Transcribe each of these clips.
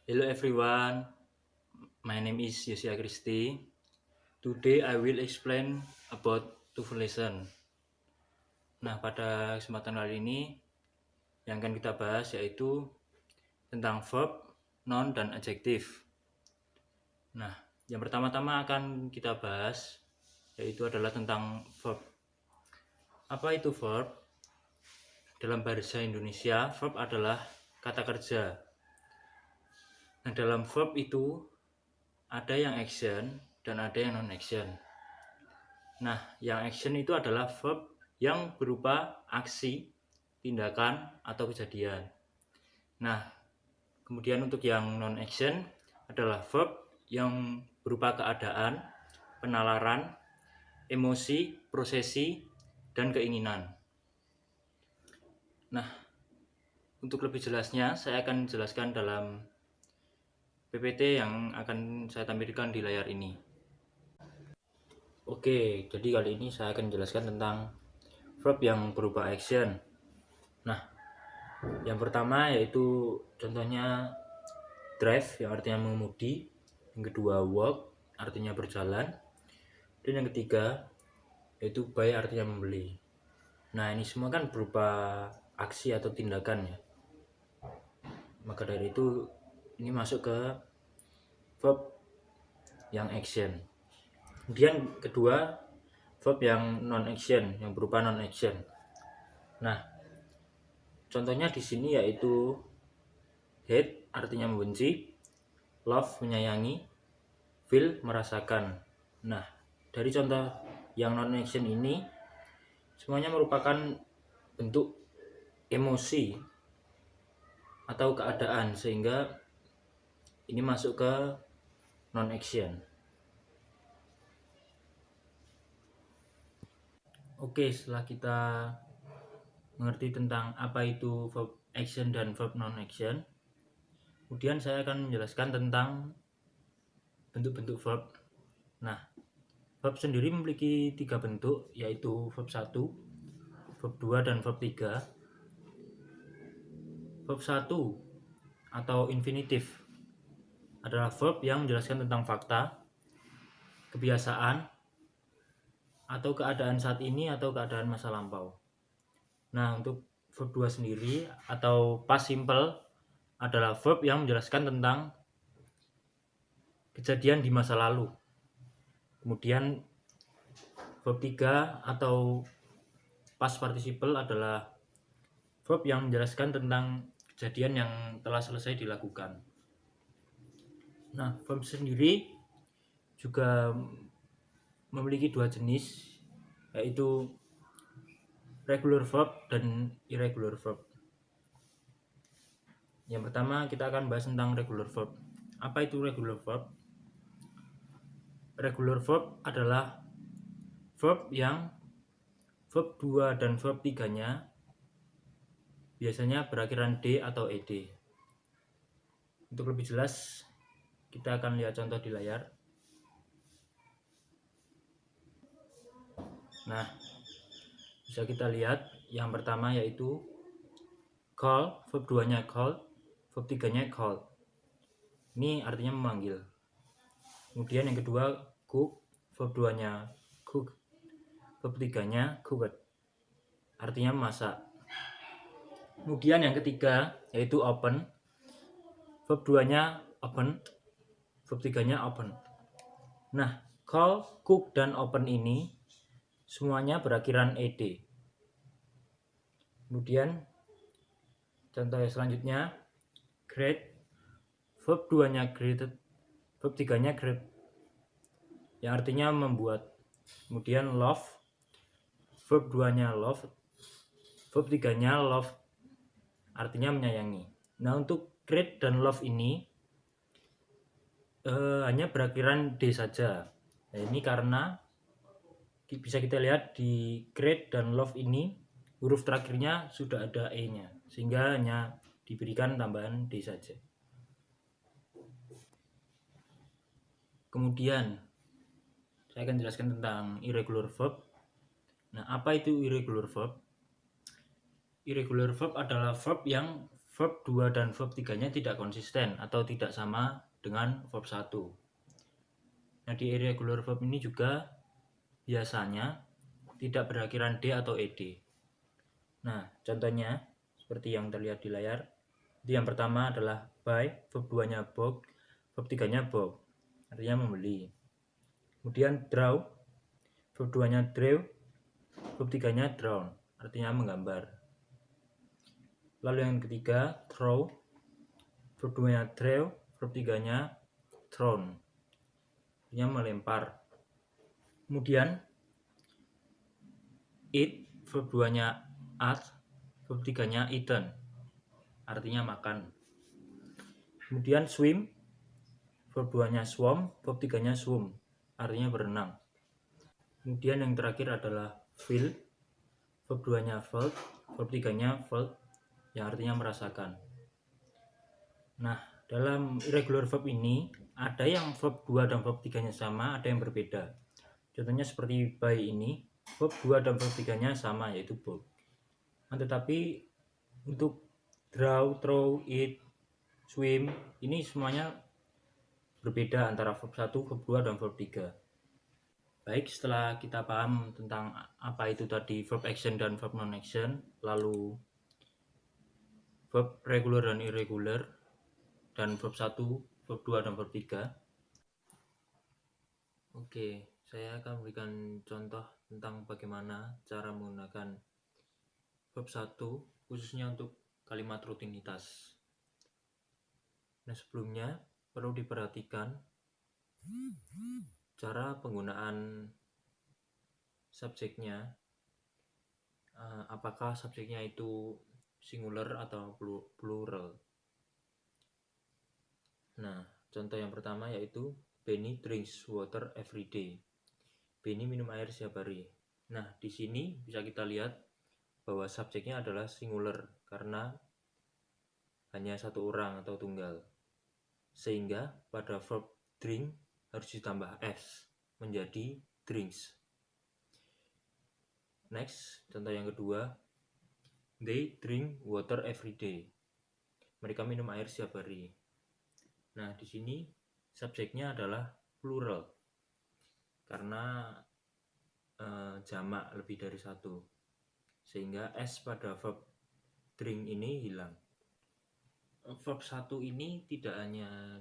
Hello everyone, my name is Yosia Christy. Today I will explain about to lesson. Nah, pada kesempatan kali ini yang akan kita bahas yaitu tentang verb, noun, dan adjektif. Nah, yang pertama-tama akan kita bahas yaitu adalah tentang verb. Apa itu verb? Dalam bahasa Indonesia, verb adalah kata kerja. Nah, dalam verb itu ada yang action dan ada yang non-action. Nah, yang action itu adalah verb yang berupa aksi, tindakan, atau kejadian. Nah, kemudian untuk yang non-action adalah verb yang berupa keadaan, penalaran, emosi, prosesi, dan keinginan. Nah, untuk lebih jelasnya saya akan jelaskan dalam PPT yang akan saya tampilkan di layar ini. Oke, jadi kali ini saya akan menjelaskan tentang verb yang berupa action. Nah, yang pertama yaitu contohnya drive yang artinya mengemudi, yang kedua walk artinya berjalan, dan yang ketiga yaitu buy artinya membeli. Nah, ini semua kan berupa aksi atau tindakan ya. Maka dari itu ini masuk ke verb yang action. Kemudian kedua verb yang non action, yang berupa non action. Nah, contohnya di sini yaitu hate artinya membenci, love menyayangi, feel merasakan. Nah, dari contoh yang non action ini semuanya merupakan bentuk emosi atau keadaan, sehingga ini masuk ke non action. Oke, setelah kita mengerti tentang apa itu verb action dan verb non action, kemudian saya akan menjelaskan tentang bentuk-bentuk verb. Nah, verb sendiri memiliki 3 bentuk, yaitu verb 1, verb 2, dan verb 3. Verb 1 atau infinitif adalah verb yang menjelaskan tentang fakta, kebiasaan, atau keadaan saat ini atau keadaan masa lampau. Nah, untuk verb 2 sendiri atau past simple adalah verb yang menjelaskan tentang kejadian di masa lalu. Kemudian verb 3 atau past participle adalah verb yang menjelaskan tentang kejadian yang telah selesai dilakukan. Nah, verb sendiri juga memiliki 2 jenis, yaitu regular verb dan irregular verb. Yang pertama kita akan bahas tentang regular verb. Apa itu regular verb? Regular verb adalah verb yang verb 2 dan verb 3-nya biasanya berakhiran D atau ED. Untuk lebih jelas kita akan lihat contoh di layar. Nah, bisa kita lihat yang pertama yaitu call, verb 2-nya call, verb 3-nya call. Ini artinya memanggil. Kemudian yang kedua cook, verb 2-nya cook, verb 3-nya cooked, artinya memasak. Kemudian yang ketiga yaitu open, verb 2-nya open, verb 3-nya open. Nah, call, cook, dan open ini semuanya berakhiran ed. Kemudian contoh selanjutnya great, verb 2-nya greeted, verb 3-nya great, yang artinya membuat. Kemudian love, verb 2-nya love, verb 3-nya love, artinya menyayangi. Nah, untuk great dan love ini hanya berakhiran D saja. Nah, ini karena bisa kita lihat di great dan love ini huruf terakhirnya sudah ada E-nya, sehingga hanya diberikan tambahan D saja. Kemudian saya akan jelaskan tentang irregular verb. Nah, apa itu irregular verb? Irregular verb adalah verb yang verb 2 dan verb 3-nya tidak konsisten atau tidak sama dengan verb 1. Nah, di irregular verb ini juga biasanya tidak berakhiran D atau ED. Nah, contohnya seperti yang terlihat di layar. Jadi yang pertama adalah buy, verb 2-nya bought, verb 3-nya bought, artinya membeli. Kemudian draw, verb 2-nya drew, verb 3-nya drawn, artinya menggambar. Lalu yang ketiga, throw, verb 2-nya throw, verb 3-nya thrown, artinya melempar. Kemudian eat, verb 2-nya ate, verb 3-nya eaten, artinya makan. Kemudian swim, verb 2-nya swam, verb 3-nya swum, artinya berenang. Kemudian yang terakhir adalah feel, verb 2-nya felt, verb 3-nya felt, yang artinya merasakan. Nah, dalam irregular verb ini ada yang verb 2 dan verb 3-nya sama, ada yang berbeda. Contohnya seperti buy ini, verb 2 dan verb 3-nya sama, yaitu bought. Nah, tetapi untuk draw, throw, eat, swim, ini semuanya berbeda antara verb 1, verb 2, dan verb 3. Baik, setelah kita paham tentang apa itu tadi verb action dan verb non-action, lalu verb regular dan irregular, dan verb 1, verb 2, dan verb 3. Oke, saya akan memberikan contoh tentang bagaimana cara menggunakan verb 1, khususnya untuk kalimat rutinitas. Nah, sebelumnya perlu diperhatikan cara penggunaan subjeknya, apakah subjeknya itu singular atau plural. Nah, contoh yang pertama yaitu Benny drinks water every day. Benny minum air setiap hari. Nah, di sini bisa kita lihat bahwa subjeknya adalah singular karena hanya satu orang atau tunggal. Sehingga pada verb drink harus ditambah s menjadi drinks. Next, contoh yang kedua, they drink water every day. Mereka minum air setiap hari. Nah, di sini subjeknya adalah plural karena jamak lebih dari satu, sehingga s pada verb drink ini hilang. Verb 1 ini tidak hanya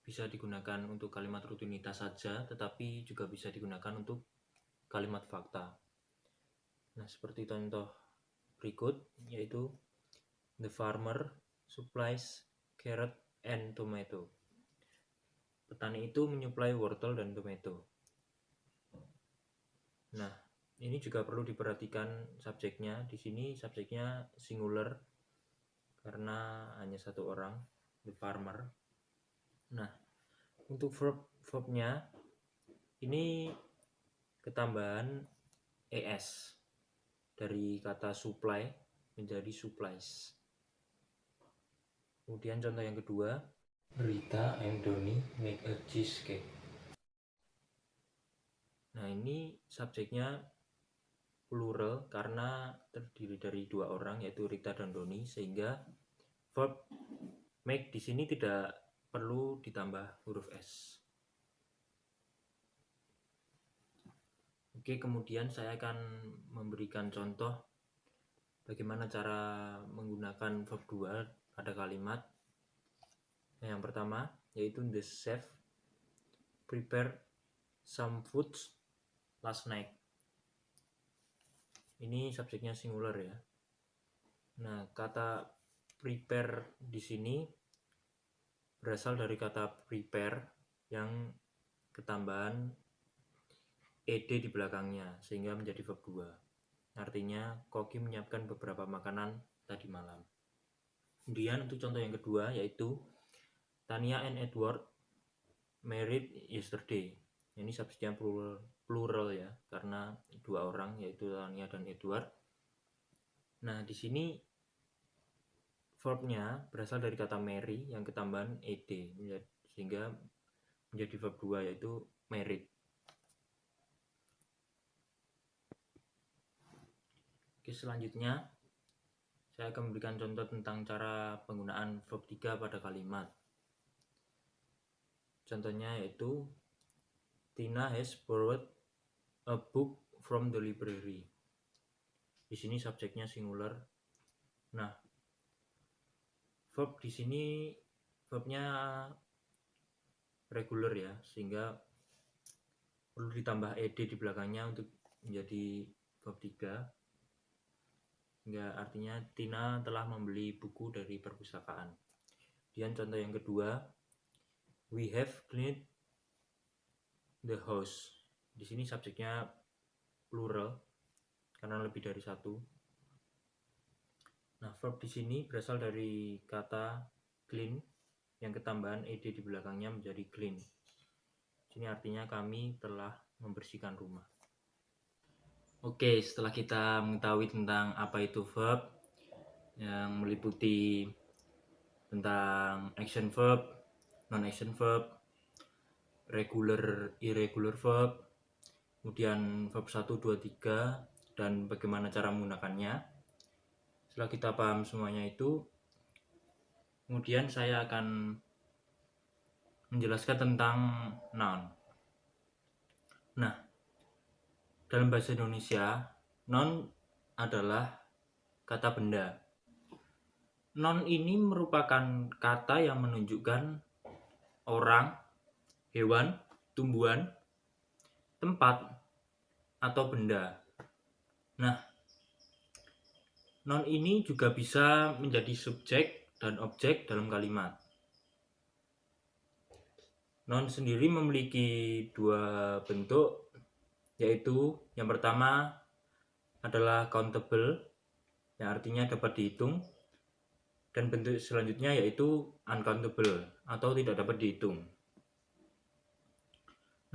bisa digunakan untuk kalimat rutinitas saja, tetapi juga bisa digunakan untuk kalimat fakta. Nah, seperti contoh berikut, yaitu the farmer supplies carrot and tomato. Petani itu menyuplai wortel dan tomato. Nah, ini juga perlu diperhatikan subjeknya. Di sini subjeknya singular karena hanya satu orang, the farmer. Nah, untuk verbnya ini ketambahan es dari kata supply menjadi supplies. Kemudian contoh yang kedua, Rita and Donny make a cheesecake. Nah, ini subjeknya plural karena terdiri dari dua orang, yaitu Rita dan Donny, sehingga verb make di sini tidak perlu ditambah huruf s. Oke, kemudian saya akan memberikan contoh bagaimana cara menggunakan verb 2 pada kalimat. Nah, yang pertama yaitu the chef prepare some foods last night. Ini subjeknya singular ya. Nah, kata prepare di sini berasal dari kata prepare yang ketambahan ed di belakangnya sehingga menjadi verb 2. Artinya Koki menyiapkan beberapa makanan tadi malam. Kemudian untuk contoh yang kedua yaitu Tania and Edward married yesterday. Ini subjeknya plural ya, karena dua orang yaitu Tania dan Edward. Nah, di sini verbnya berasal dari kata marry yang ketambahan ed sehingga menjadi verb 2 yaitu married. Oke, selanjutnya saya akan memberikan contoh tentang cara penggunaan verb 3 pada kalimat. Contohnya yaitu Tina has borrowed a book from the library. Di sini subjeknya singular. Nah, verb di sini verbnya regular ya, sehingga perlu ditambah ed di belakangnya untuk menjadi verb 3. Hingga artinya Tina telah membeli buku dari perpustakaan. Kemudian contoh yang kedua, we have cleaned the house. Di sini subjeknya plural karena lebih dari satu. Nah, verb di sini berasal dari kata clean yang ketambahan ed di belakangnya menjadi clean. Di sini artinya kami telah membersihkan rumah. Oke, setelah kita mengetahui tentang apa itu verb yang meliputi tentang action verb, non-action verb, regular, irregular verb, kemudian verb 1, 2, 3, dan bagaimana cara menggunakannya. Setelah kita paham semuanya itu, kemudian saya akan menjelaskan tentang noun. Nah, dalam bahasa Indonesia, noun adalah kata benda. Noun ini merupakan kata yang menunjukkan orang, hewan, tumbuhan, tempat, atau benda. Nah, noun ini juga bisa menjadi subjek dan objek dalam kalimat. Noun sendiri memiliki dua bentuk, yaitu yang pertama adalah countable, yang artinya dapat dihitung, dan bentuk selanjutnya yaitu uncountable, atau tidak dapat dihitung.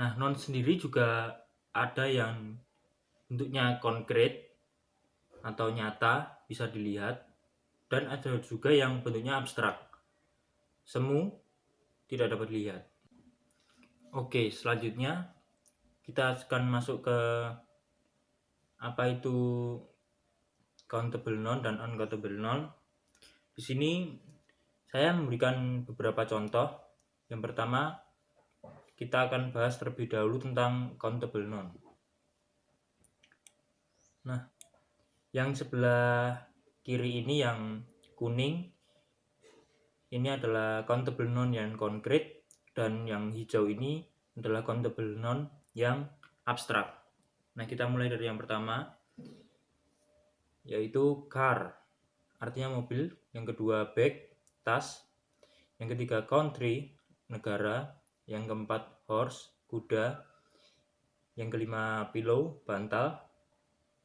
Nah, noun sendiri juga ada yang bentuknya konkret atau nyata, bisa dilihat, dan ada juga yang bentuknya abstrak, semu, tidak dapat dilihat. Oke, selanjutnya kita akan masuk ke apa itu countable noun dan uncountable noun. Di sini saya memberikan beberapa contoh. Yang pertama, kita akan bahas terlebih dahulu tentang countable noun. Nah, yang sebelah kiri ini yang kuning, ini adalah countable noun yang konkret, dan yang hijau ini adalah countable noun yang abstrak. Nah, kita mulai dari yang pertama, yaitu car, artinya mobil. Yang kedua bag, tas. Yang ketiga country, negara. Yang keempat horse, kuda. Yang kelima pillow, bantal.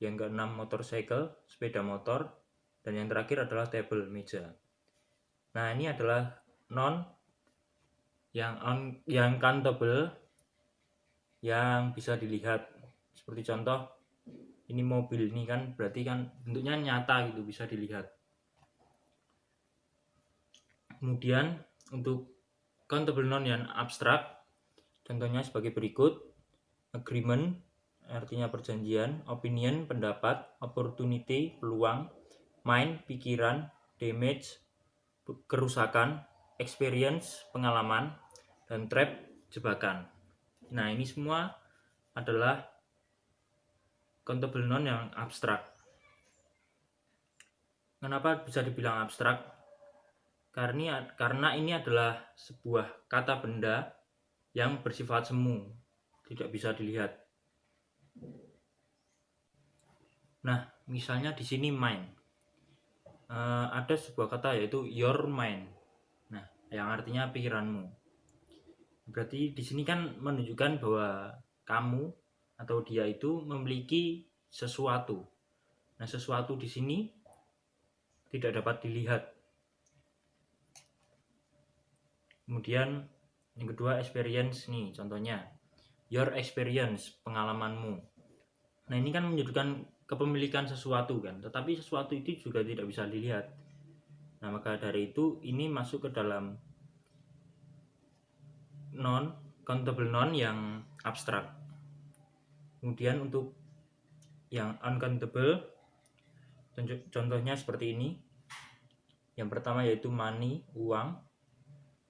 Yang keenam motorcycle, sepeda motor. Dan yang terakhir adalah table, meja. Nah, ini adalah noun yang countable, yang bisa dilihat. Seperti contoh, ini mobil, ini kan berarti kan bentuknya nyata gitu, bisa dilihat. Kemudian untuk countable noun yang abstrak, contohnya sebagai berikut: agreement, artinya perjanjian; opinion, pendapat; opportunity, peluang; mind, pikiran; damage, kerusakan; experience, pengalaman; dan trap, jebakan. Nah, ini semua adalah countable noun yang abstrak. Kenapa bisa dibilang abstrak? Karena ini adalah sebuah kata benda yang bersifat semu, tidak bisa dilihat. Nah, misalnya di sini mind, ada sebuah kata yaitu your mind. Nah, yang artinya pikiranmu. Berarti di sini kan menunjukkan bahwa kamu atau dia itu memiliki sesuatu. Nah, sesuatu di sini tidak dapat dilihat. Kemudian yang kedua experience nih, contohnya your experience, pengalamanmu. Nah, ini kan menunjukkan kepemilikan sesuatu kan, tetapi sesuatu itu juga tidak bisa dilihat. Nah, maka dari itu ini masuk ke dalam noun, countable noun yang abstrak. Kemudian untuk yang uncountable, contohnya seperti ini: Yang pertama yaitu money, uang,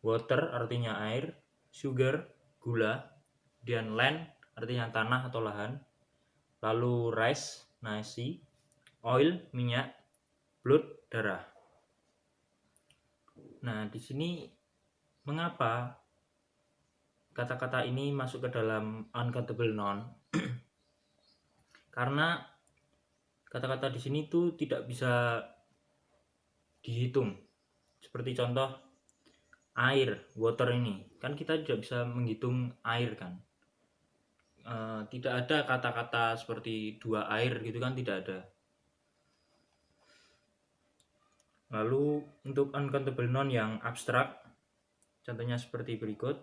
water artinya air, sugar, gula, dan land artinya tanah atau lahan, lalu rice, nasi, oil, minyak, blood, darah. Nah, di sini mengapa kata-kata ini masuk ke dalam uncountable noun? Karena kata-kata di sini tuh tidak bisa dihitung. Seperti contoh air, water ini. Kan kita tidak bisa menghitung air kan. Tidak ada kata-kata seperti dua air gitu kan, tidak ada. Lalu untuk uncountable noun yang abstrak, contohnya seperti berikut,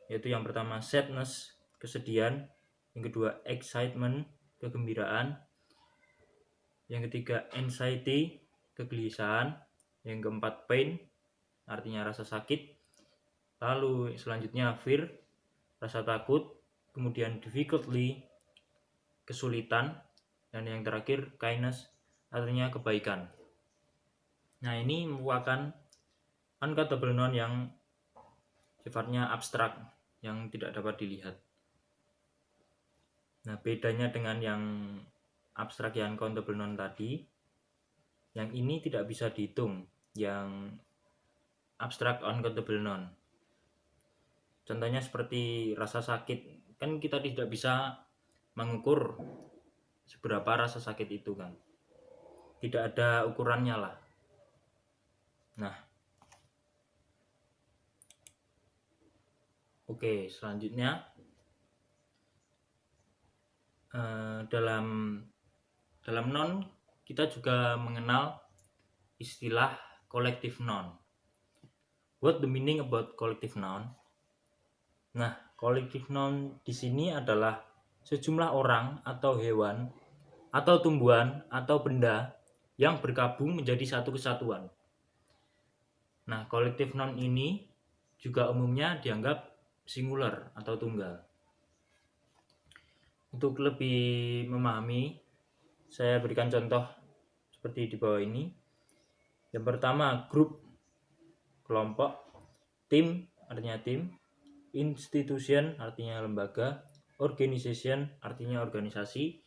yaitu yang pertama sadness, kesedihan, yang kedua excitement, kegembiraan, yang ketiga anxiety, kegelisahan, yang keempat pain, artinya rasa sakit, lalu selanjutnya fear, rasa takut, kemudian difficultly, kesulitan, dan yang terakhir kindness, artinya kebaikan. Nah, ini merupakan uncountable noun yang sifatnya abstrak, yang tidak dapat dilihat. Nah, bedanya dengan yang abstrak yang countable noun tadi, yang ini tidak bisa dihitung, yang abstrak uncountable noun. Contohnya seperti rasa sakit, kan kita tidak bisa mengukur seberapa rasa sakit itu kan. Tidak ada ukurannya lah. Nah, oke, selanjutnya dalam noun kita juga mengenal istilah collective noun. What the meaning about collective noun? Nah, collective noun di sini adalah sejumlah orang atau hewan atau tumbuhan atau benda yang bergabung menjadi satu kesatuan. Nah, collective noun ini juga umumnya dianggap singular atau tunggal. Untuk lebih memahami, saya berikan contoh seperti di bawah ini. Yang pertama, grup, kelompok, tim, artinya tim, institution, artinya lembaga, organization, artinya organisasi,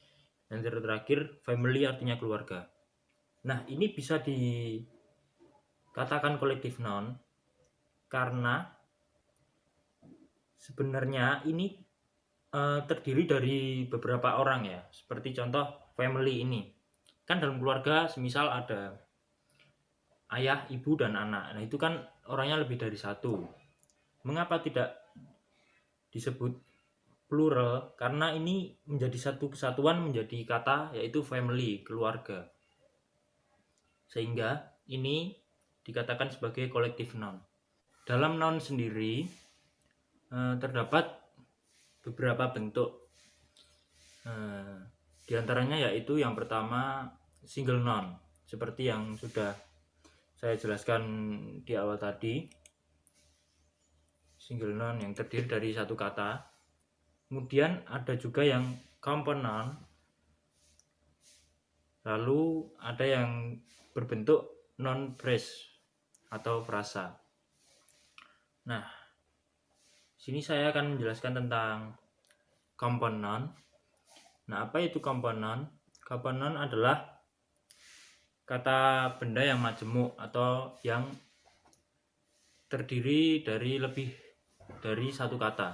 dan terakhir, family, artinya keluarga. Nah, ini bisa dikatakan collective noun karena sebenarnya ini terdiri dari beberapa orang ya, seperti contoh family ini. Kan dalam keluarga semisal ada ayah, ibu, dan anak. Nah, itu kan orangnya lebih dari satu. Mengapa tidak disebut plural? Karena ini menjadi satu kesatuan menjadi kata yaitu family, keluarga. Sehingga ini dikatakan sebagai collective noun. Dalam noun sendiri terdapat beberapa bentuk. Di antaranya yaitu yang pertama single noun, seperti yang sudah saya jelaskan di awal tadi. Single noun yang terdiri dari satu kata. Kemudian ada juga yang compound noun. Lalu ada yang berbentuk noun phrase atau frasa. Nah, sini saya akan menjelaskan tentang compound noun. Nah, apa itu compound noun? Compound noun adalah kata benda yang majemuk atau yang terdiri dari lebih dari satu kata.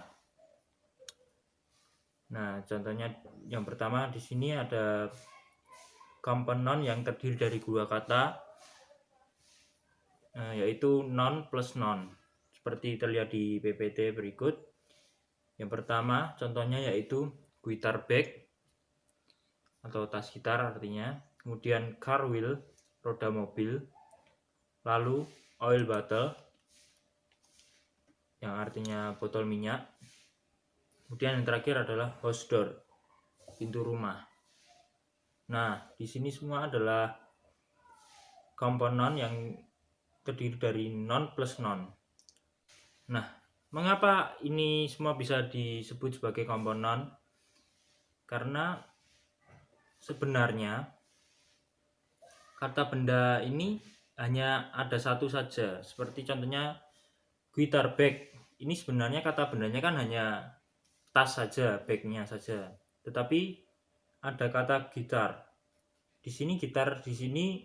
Nah, contohnya yang pertama di sini ada compound noun yang terdiri dari dua kata, yaitu noun plus noun. Seperti terlihat di PPT berikut. Yang pertama contohnya yaitu guitar bag atau tas gitar artinya, kemudian car wheel, roda mobil, lalu oil bottle yang artinya botol minyak, kemudian yang terakhir adalah house door, pintu rumah. Nah, di sini semua adalah komponen yang terdiri dari noun plus noun. Nah, mengapa ini semua bisa disebut sebagai komponen? Karena sebenarnya kata benda ini hanya ada satu saja, seperti contohnya guitar bag. Ini sebenarnya kata bendanya kan hanya tas saja, bagnya saja, tetapi ada kata gitar. Di sini gitar di sini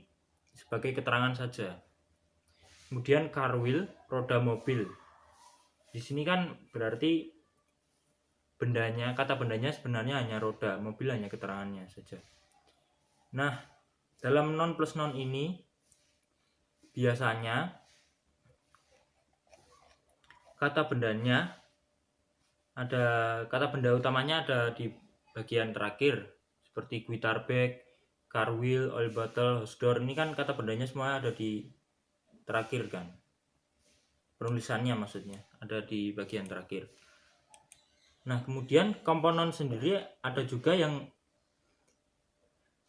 sebagai keterangan saja. Kemudian car wheel, roda mobil. Di sini kan berarti bendanya, kata bendanya sebenarnya hanya roda, mobil hanya keterangannya saja. Nah, dalam non plus non ini biasanya kata bendanya kata benda utamanya ada di bagian terakhir, seperti guitar bag, car wheel, oil bottle, hose door. Ini kan kata bendanya semua ada di terakhir kan, penulisannya maksudnya ada di bagian terakhir. Nah, kemudian komponen sendiri ada juga yang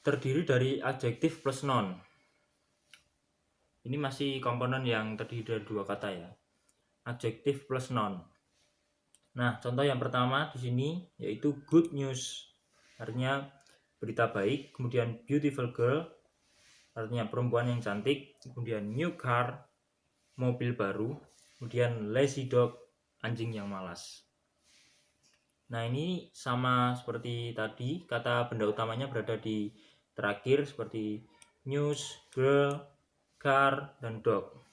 terdiri dari adjektif plus noun. Ini masih komponen yang terdiri dari dua kata ya, adjektif plus noun. Nah, contoh yang pertama di sini yaitu good news, artinya berita baik. Kemudian beautiful girl, artinya perempuan yang cantik. Kemudian new car, mobil baru. Kemudian lazy dog, anjing yang malas. Nah, ini sama seperti tadi, kata benda utamanya berada di terakhir seperti news, girl, car, dan dog.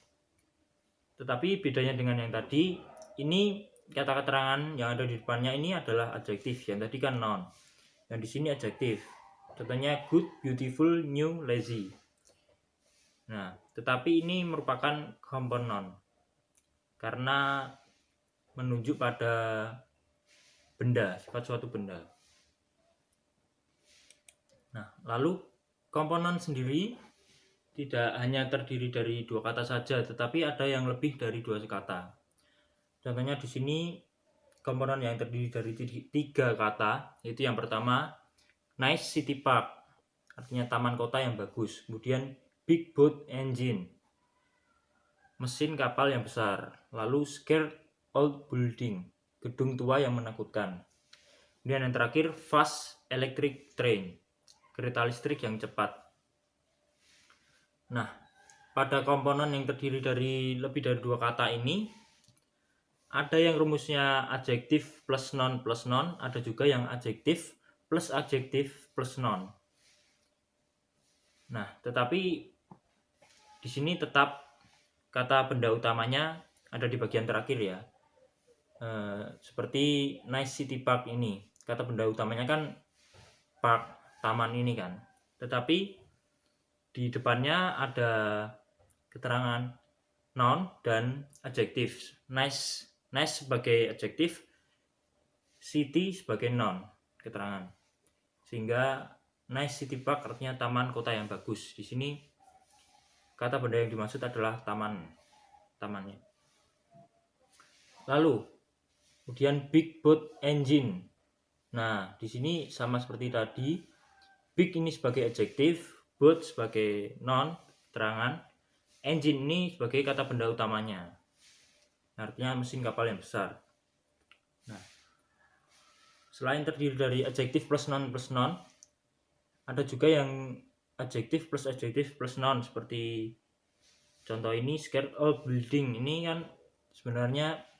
Tetapi bedanya dengan yang tadi, ini kata keterangan yang ada di depannya ini adalah adjektif, yang tadi kan noun. Yang di sini adjektif. Contohnya good, beautiful, new, lazy. Nah, tetapi ini merupakan compound noun karena menunjuk pada benda, sifat suatu benda. Nah, lalu komponen sendiri tidak hanya terdiri dari dua kata saja, tetapi ada yang lebih dari dua kata. Contohnya di sini komponen yang terdiri dari tiga kata, yaitu yang pertama nice city park, artinya taman kota yang bagus. Kemudian big boat engine, mesin kapal yang besar. Lalu scared old building, gedung tua yang menakutkan. Kemudian yang terakhir fast electric train, kereta listrik yang cepat. Nah, pada komponen yang terdiri dari lebih dari dua kata ini, ada yang rumusnya adjektif plus noun, ada juga yang adjektif plus noun. Nah, tetapi di sini tetap kata benda utamanya ada di bagian terakhir ya. Seperti nice city park ini, kata benda utamanya kan park, taman ini kan. Tetapi di depannya ada keterangan noun dan adjektif. Nice sebagai adjektif, city sebagai noun, keterangan. Sehingga nice city park artinya taman kota yang bagus. Di sini kata benda yang dimaksud adalah tamannya. Lalu kemudian big boat engine. Nah, di sini sama seperti tadi, big ini sebagai adjektif, boat sebagai noun, keterangan, engine ini sebagai kata benda utamanya, artinya mesin kapal yang besar. Nah, selain terdiri dari adjektif plus noun, ada juga yang adjektif plus noun, seperti contoh ini scared old building. Ini kan sebenarnya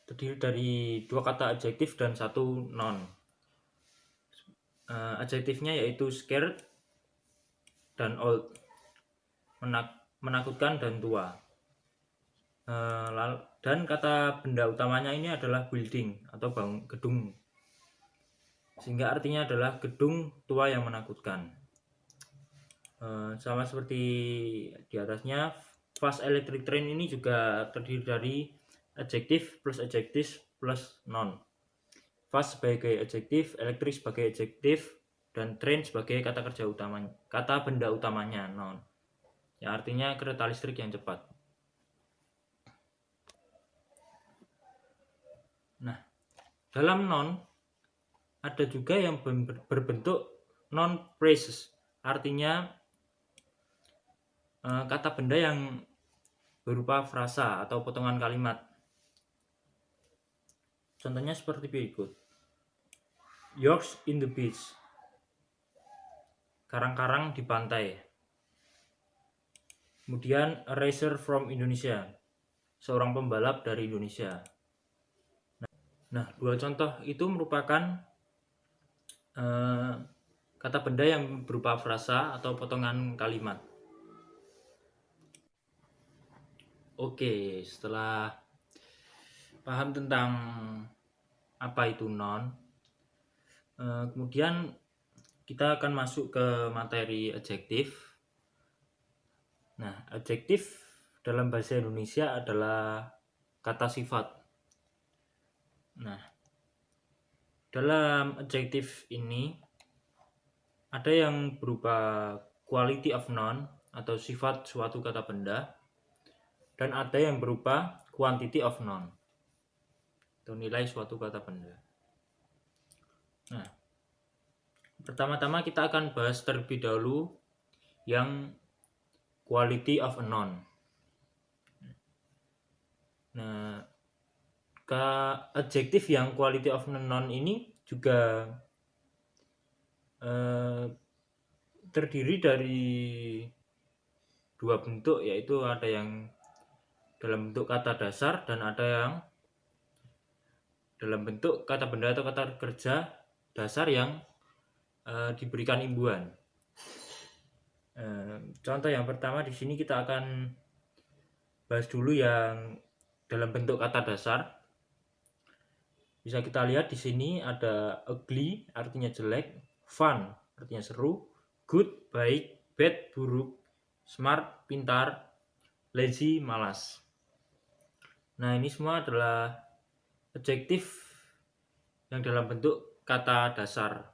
terdiri dari dua kata adjektif dan satu noun. Adjektifnya yaitu scared dan old, menakutkan dan tua. Dan kata benda utamanya ini adalah building atau gedung, sehingga artinya adalah gedung tua yang menakutkan. Sama seperti di atasnya, fast electric train ini juga terdiri dari adjektif plus noun. Fast sebagai adjektif, elektrik sebagai adjektif, dan train sebagai kata kerja utamanya, kata benda utamanya noun, yang artinya kereta listrik yang cepat. Nah, dalam noun ada juga yang berbentuk noun phrases, artinya kata benda yang berupa frasa atau potongan kalimat. Contohnya seperti berikut. Yorks in the beach, karang-karang di pantai. Kemudian a racer from Indonesia, seorang pembalap dari Indonesia. Nah, dua contoh itu merupakan kata benda yang berupa frasa atau potongan kalimat. Oke, setelah paham tentang apa itu noun, kemudian kita akan masuk ke materi adjektif. Nah, adjektif dalam bahasa Indonesia adalah kata sifat. Nah, dalam adjektif ini ada yang berupa quality of noun atau sifat suatu kata benda, dan ada yang berupa quantity of noun atau nilai suatu kata benda. Nah, pertama-tama kita akan bahas terlebih dahulu yang quality of a noun. Nah, adjektif yang quality of a noun ini juga terdiri dari dua bentuk, yaitu ada yang dalam bentuk kata dasar dan ada yang dalam bentuk kata benda atau kata kerja dasar yang diberikan imbuhan. Contoh yang pertama di sini kita akan bahas dulu yang dalam bentuk kata dasar. Bisa kita lihat di sini ada ugly artinya jelek, fun artinya seru, good baik, bad buruk, smart pintar, lazy malas. Nah, ini semua adalah adjektif yang dalam bentuk kata dasar.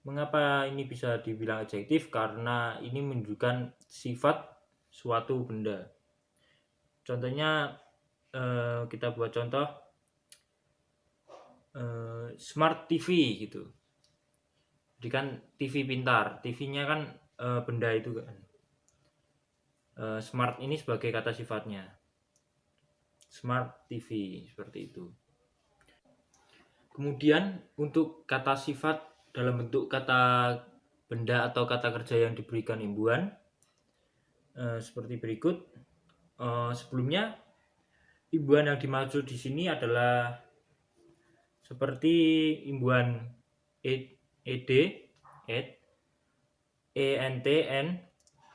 Mengapa ini bisa dibilang adjektif? Karena ini menunjukkan sifat suatu benda. Contohnya kita buat contoh smart TV gitu. Jadi kan TV pintar, TV-nya kan benda itu kan. Smart ini sebagai kata sifatnya. Smart TV seperti itu. Kemudian untuk kata sifat dalam bentuk kata benda atau kata kerja yang diberikan imbuhan seperti berikut. Sebelumnya imbuhan yang dimaksud di sini adalah seperti imbuhan ed, ent,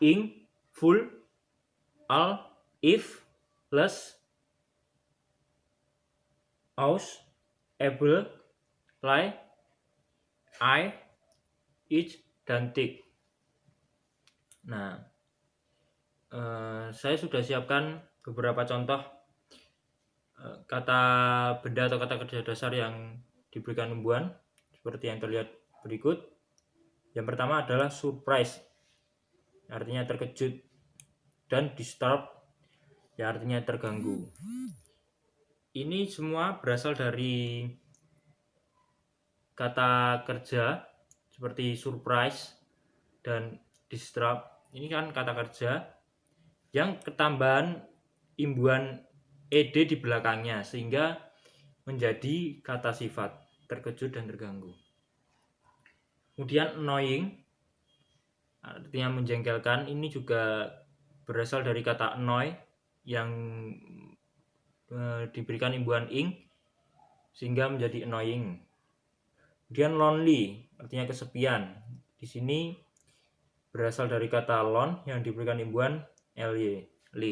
ing, full, all, if, plus, aus, able, lie, I, each, dan tick. Nah, saya sudah siapkan beberapa contoh kata benda atau kata kerja dasar yang diberikan imbuhan seperti yang terlihat berikut. Yang pertama adalah surprise, artinya terkejut, dan disturb, ya artinya terganggu. Ini semua berasal dari kata kerja seperti surprise dan disturb. Ini kan kata kerja yang ketambahan imbuhan ed di belakangnya sehingga menjadi kata sifat terkejut dan terganggu. Kemudian annoying artinya menjengkelkan, ini juga berasal dari kata annoy yang diberikan imbuhan ing sehingga menjadi annoying. Kemudian lonely artinya kesepian, di sini berasal dari kata lone yang diberikan imbuhan ly.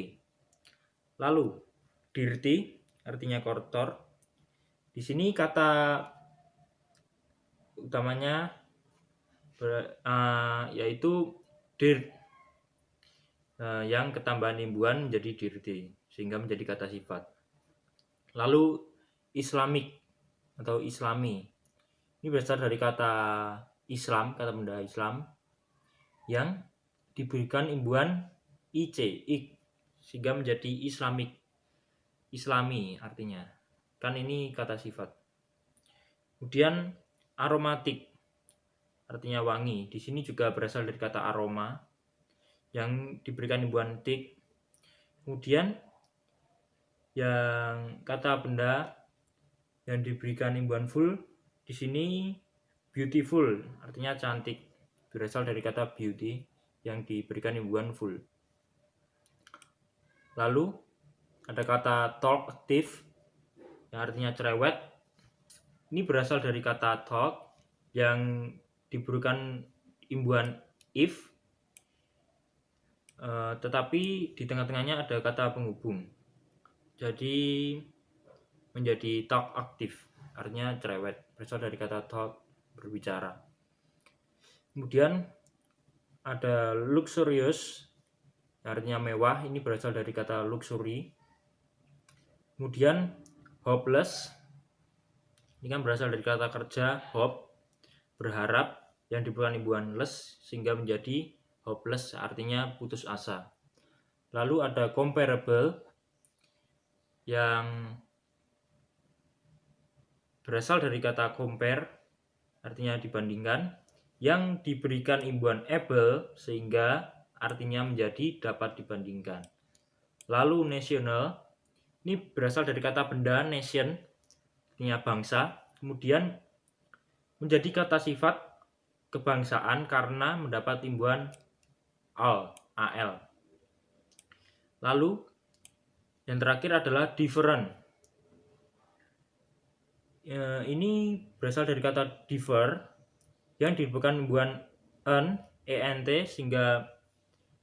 Lalu dirty artinya kotor, di sini kata utamanya yaitu dirt, yang ketambahan imbuhan menjadi dirty sehingga menjadi kata sifat. Lalu islamic atau islami, ini berasal dari kata Islam, kata benda Islam yang diberikan imbuhan ik sehingga menjadi islamic, islami artinya, kan ini kata sifat. Kemudian aromatic artinya wangi, di sini juga berasal dari kata aroma yang diberikan imbuhan tik. Kemudian yang kata benda yang diberikan imbuhan full, di sini beautiful artinya cantik, berasal dari kata beauty yang diberikan imbuhan full. Lalu ada kata talkative yang artinya cerewet. Ini berasal dari kata talk yang diberikan imbuhan if, tetapi di tengah-tengahnya ada kata penghubung. Jadi menjadi talk aktif, artinya cerewet, berasal dari kata talk, berbicara. Kemudian ada luxurious, artinya mewah, ini berasal dari kata luxury. Kemudian hopeless, ini kan berasal dari kata kerja hope, berharap, yang diberikan imbuhan less sehingga menjadi hopeless, artinya putus asa. Lalu ada comparable yang berasal dari kata compare, artinya dibandingkan, yang diberikan imbuhan able sehingga artinya menjadi dapat dibandingkan. Lalu national, ini berasal dari kata benda nation, artinya bangsa, kemudian menjadi kata sifat kebangsaan karena mendapat imbuhan al. Lalu yang terakhir adalah different. Ini berasal dari kata differ yang diberikan imbuhan ent sehingga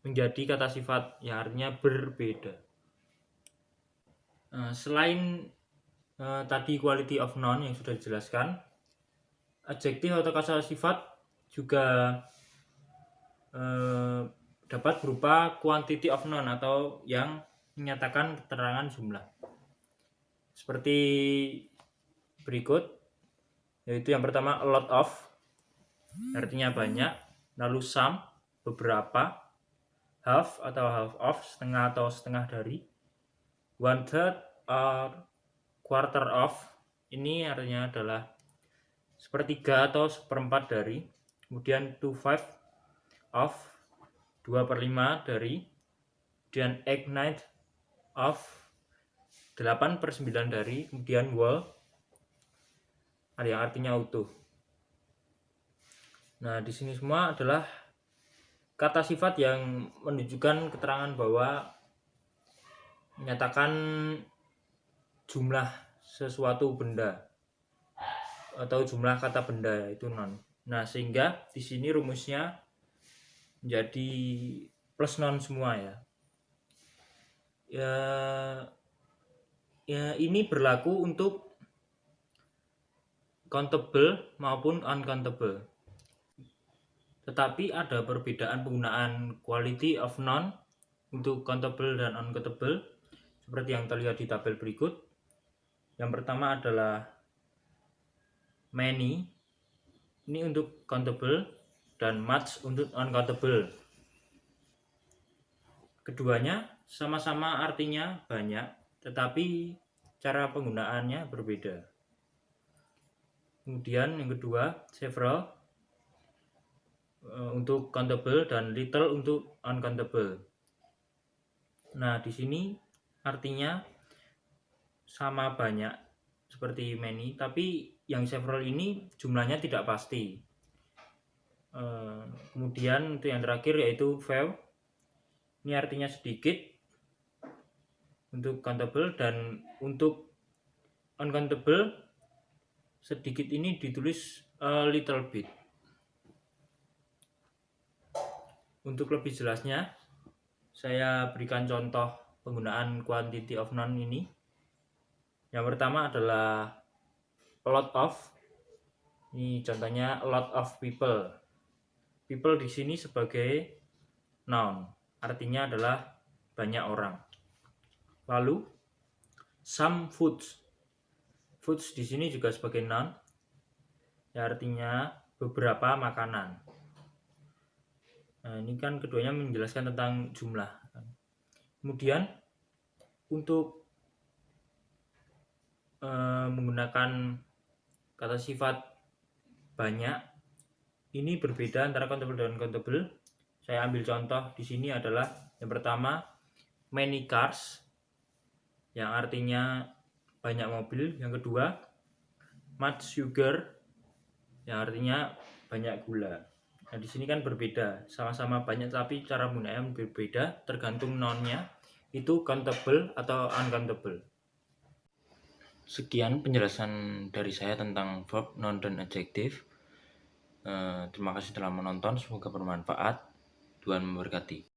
menjadi kata sifat yang artinya berbeda. Selain tadi quality of noun yang sudah dijelaskan, adjektif atau kata sifat juga dapat berupa quantity of noun atau yang menyatakan keterangan jumlah. Seperti berikut, yaitu yang pertama a lot of, artinya banyak. Lalu some, beberapa. Half atau half of, setengah atau setengah dari. One third or quarter of, ini artinya adalah sepertiga atau seperempat dari. Kemudian 2/5 of, 2/5 dari. Kemudian 8/9 of, 8/9 dari. Kemudian whole, yang artinya utuh. Nah, di sini semua adalah kata sifat yang menunjukkan keterangan bahwa menyatakan jumlah sesuatu benda atau jumlah kata benda, itu noun. Nah, sehingga di sini rumusnya menjadi plus noun semua ya. Ya ini berlaku untuk countable maupun uncountable. Tetapi ada perbedaan penggunaan quality of noun untuk countable dan uncountable seperti yang terlihat di tabel berikut. Yang pertama adalah many, ini untuk countable, dan much untuk uncountable. Keduanya sama-sama artinya banyak, tetapi cara penggunaannya berbeda. Kemudian yang kedua, several untuk countable dan little untuk uncountable. Nah, di sini artinya sama banyak seperti many, tapi yang several ini jumlahnya tidak pasti. Kemudian untuk yang terakhir yaitu few, ini artinya sedikit untuk countable, dan untuk uncountable sedikit ini ditulis a little bit. Untuk lebih jelasnya, saya berikan contoh penggunaan quantity of noun ini. Yang pertama adalah a lot of. Ini contohnya a lot of people. People di sini sebagai noun, artinya adalah banyak orang. Lalu some foods. Foods di sini juga sebagai noun, ya artinya beberapa makanan. Nah, ini kan keduanya menjelaskan tentang jumlah. Kemudian untuk menggunakan kata sifat banyak, ini berbeda antara countable dan uncountable. Saya ambil contoh di sini adalah yang pertama many cars, yang artinya banyak mobil. Yang kedua much sugar, yang artinya banyak gula. Nah, di sini kan berbeda, sama-sama banyak tapi cara penggunaannya berbeda tergantung nounnya. itu countable atau uncountable. Sekian penjelasan dari saya tentang verb, noun, dan adjektif. Terima kasih telah menonton, semoga bermanfaat. Tuhan memberkati.